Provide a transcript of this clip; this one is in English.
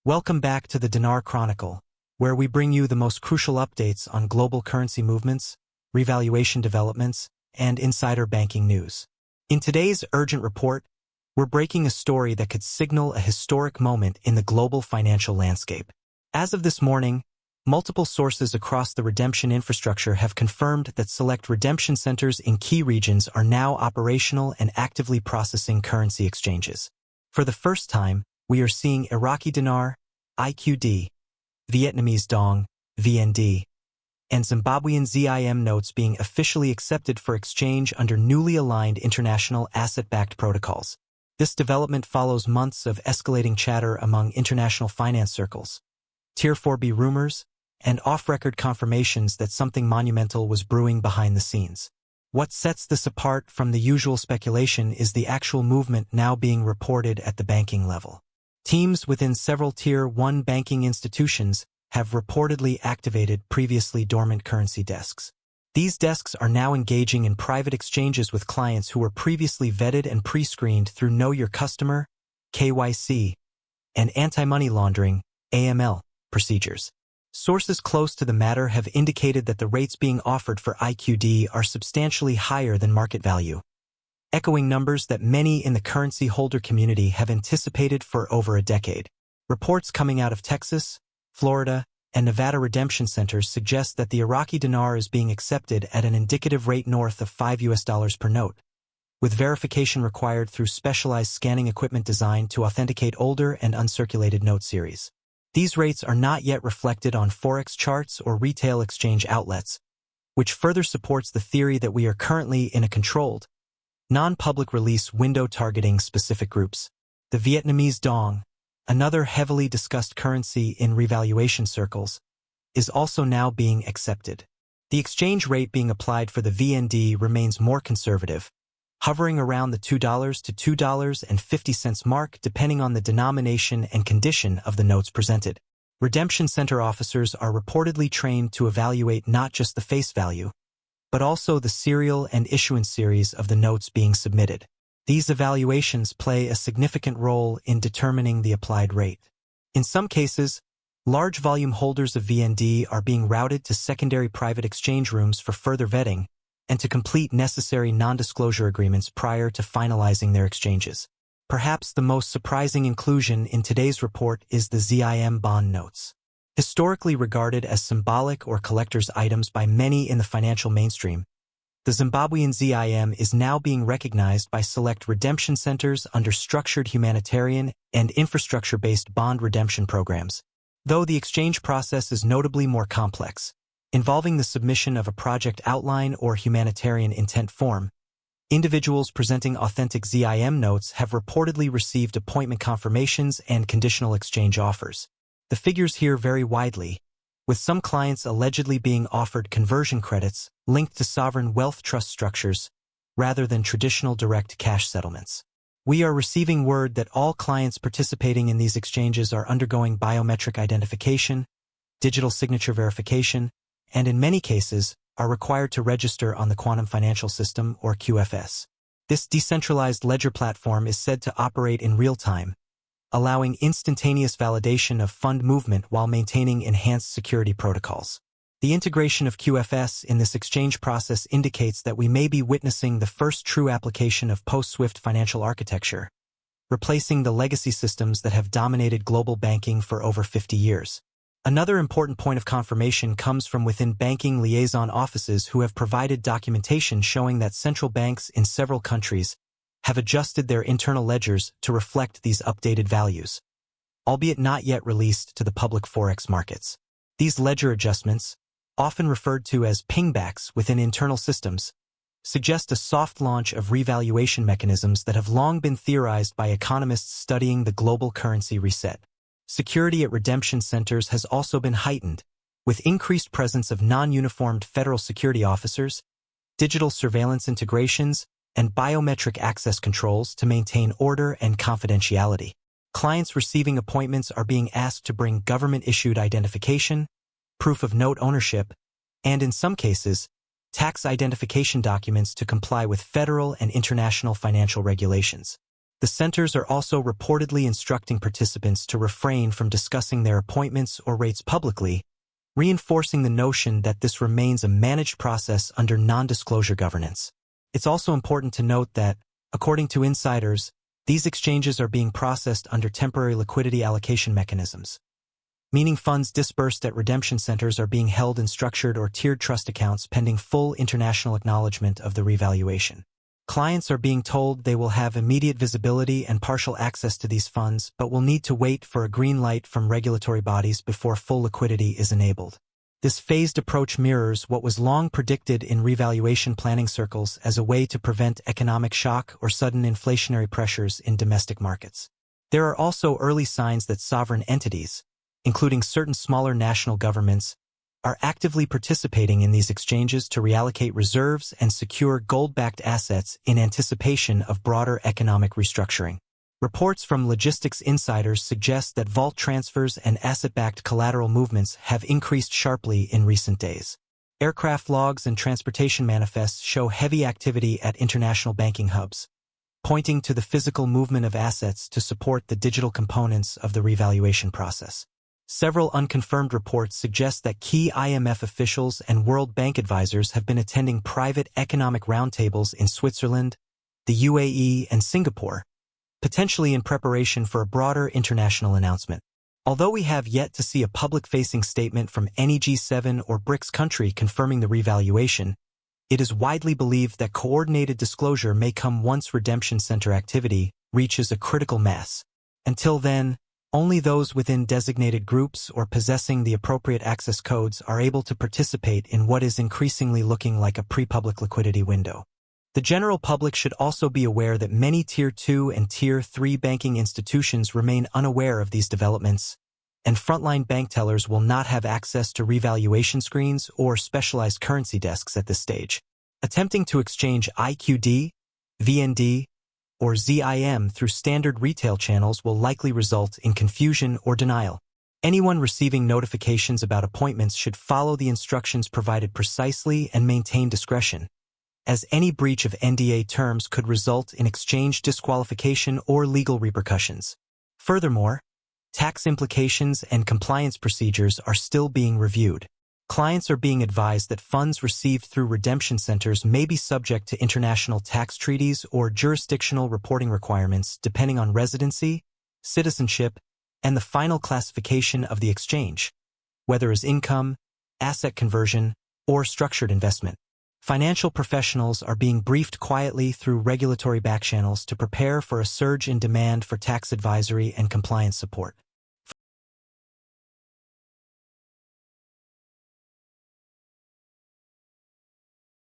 Welcome back to the Dinar Chronicle, where we bring you the most crucial updates on global currency movements, revaluation developments, and insider banking news. In today's urgent report, we're breaking a story that could signal a historic moment in the global financial landscape. As of this morning, multiple sources across the redemption infrastructure have confirmed that select redemption centers in key regions are now operational and actively processing currency exchanges. For the first time, we are seeing Iraqi dinar, IQD, Vietnamese dong, VND, and Zimbabwean ZIM notes being officially accepted for exchange under newly aligned international asset-backed protocols. This development follows months of escalating chatter among international finance circles, Tier 4B rumors, and off-record confirmations that something monumental was brewing behind the scenes. What sets this apart from the usual speculation is the actual movement now being reported at the banking level. Teams within several Tier 1 banking institutions have reportedly activated previously dormant currency desks. These desks are now engaging in private exchanges with clients who were previously vetted and pre-screened through Know Your Customer, KYC, and anti-money laundering, AML, procedures. Sources close to the matter have indicated that the rates being offered for IQD are substantially higher than market value, echoing numbers that many in the currency holder community have anticipated for over a decade. Reports coming out of Texas, Florida, and Nevada redemption centers suggest that the Iraqi dinar is being accepted at an indicative rate north of $5 per note, with verification required through specialized scanning equipment designed to authenticate older and uncirculated note series. These rates are not yet reflected on Forex charts or retail exchange outlets, which further supports the theory that we are currently in a controlled, non-public release window targeting specific groups. The Vietnamese dong, another heavily discussed currency in revaluation circles, is also now being accepted. The exchange rate being applied for the VND remains more conservative, hovering around the $2 to $2.50 mark depending on the denomination and condition of the notes presented. Redemption center officers are reportedly trained to evaluate not just the face value, but also the serial and issuance series of the notes being submitted. These evaluations play a significant role in determining the applied rate. In some cases, large volume holders of VND are being routed to secondary private exchange rooms for further vetting and to complete necessary non-disclosure agreements prior to finalizing their exchanges. Perhaps the most surprising inclusion in today's report is the ZIM bond notes. Historically regarded as symbolic or collector's items by many in the financial mainstream, the Zimbabwean ZIM is now being recognized by select redemption centers under structured humanitarian and infrastructure-based bond redemption programs. Though the exchange process is notably more complex, involving the submission of a project outline or humanitarian intent form, individuals presenting authentic ZIM notes have reportedly received appointment confirmations and conditional exchange offers. The figures here vary widely, with some clients allegedly being offered conversion credits linked to sovereign wealth trust structures rather than traditional direct cash settlements. We are receiving word that all clients participating in these exchanges are undergoing biometric identification, digital signature verification, and in many cases are required to register on the Quantum Financial System or QFS. This decentralized ledger platform is said to operate in real time, allowing instantaneous validation of fund movement while maintaining enhanced security protocols. The integration of QFS in this exchange process indicates that we may be witnessing the first true application of post-SWIFT financial architecture, replacing the legacy systems that have dominated global banking for over 50 years. Another important point of confirmation comes from within banking liaison offices who have provided documentation showing that central banks in several countries have adjusted their internal ledgers to reflect these updated values, albeit not yet released to the public forex markets. These ledger adjustments, often referred to as pingbacks within internal systems, suggest a soft launch of revaluation mechanisms that have long been theorized by economists studying the global currency reset. Security at redemption centers has also been heightened, with increased presence of non-uniformed federal security officers, digital surveillance integrations, and biometric access controls to maintain order and confidentiality. Clients receiving appointments are being asked to bring government-issued identification, proof of note ownership, and in some cases, tax identification documents to comply with federal and international financial regulations. The centers are also reportedly instructing participants to refrain from discussing their appointments or rates publicly, reinforcing the notion that this remains a managed process under non-disclosure governance. It's also important to note that, according to insiders, these exchanges are being processed under temporary liquidity allocation mechanisms, meaning funds disbursed at redemption centers are being held in structured or tiered trust accounts pending full international acknowledgement of the revaluation. Clients are being told they will have immediate visibility and partial access to these funds, but will need to wait for a green light from regulatory bodies before full liquidity is enabled. This phased approach mirrors what was long predicted in revaluation planning circles as a way to prevent economic shock or sudden inflationary pressures in domestic markets. There are also early signs that sovereign entities, including certain smaller national governments, are actively participating in these exchanges to reallocate reserves and secure gold-backed assets in anticipation of broader economic restructuring. Reports from logistics insiders suggest that vault transfers and asset-backed collateral movements have increased sharply in recent days. Aircraft logs and transportation manifests show heavy activity at international banking hubs, pointing to the physical movement of assets to support the digital components of the revaluation process. Several unconfirmed reports suggest that key IMF officials and World Bank advisors have been attending private economic roundtables in Switzerland, the UAE, and Singapore, potentially in preparation for a broader international announcement. Although we have yet to see a public-facing statement from any G7 or BRICS country confirming the revaluation, it is widely believed that coordinated disclosure may come once redemption center activity reaches a critical mass. Until then, only those within designated groups or possessing the appropriate access codes are able to participate in what is increasingly looking like a pre-public liquidity window. The general public should also be aware that many Tier 2 and Tier 3 banking institutions remain unaware of these developments, and frontline bank tellers will not have access to revaluation screens or specialized currency desks at this stage. Attempting to exchange IQD, VND, or ZIM through standard retail channels will likely result in confusion or denial. Anyone receiving notifications about appointments should follow the instructions provided precisely and maintain discretion, as any breach of NDA terms could result in exchange disqualification or legal repercussions. Furthermore, tax implications and compliance procedures are still being reviewed. Clients are being advised that funds received through redemption centers may be subject to international tax treaties or jurisdictional reporting requirements depending on residency, citizenship, and the final classification of the exchange, whether as income, asset conversion, or structured investment. Financial professionals are being briefed quietly through regulatory backchannels to prepare for a surge in demand for tax advisory and compliance support.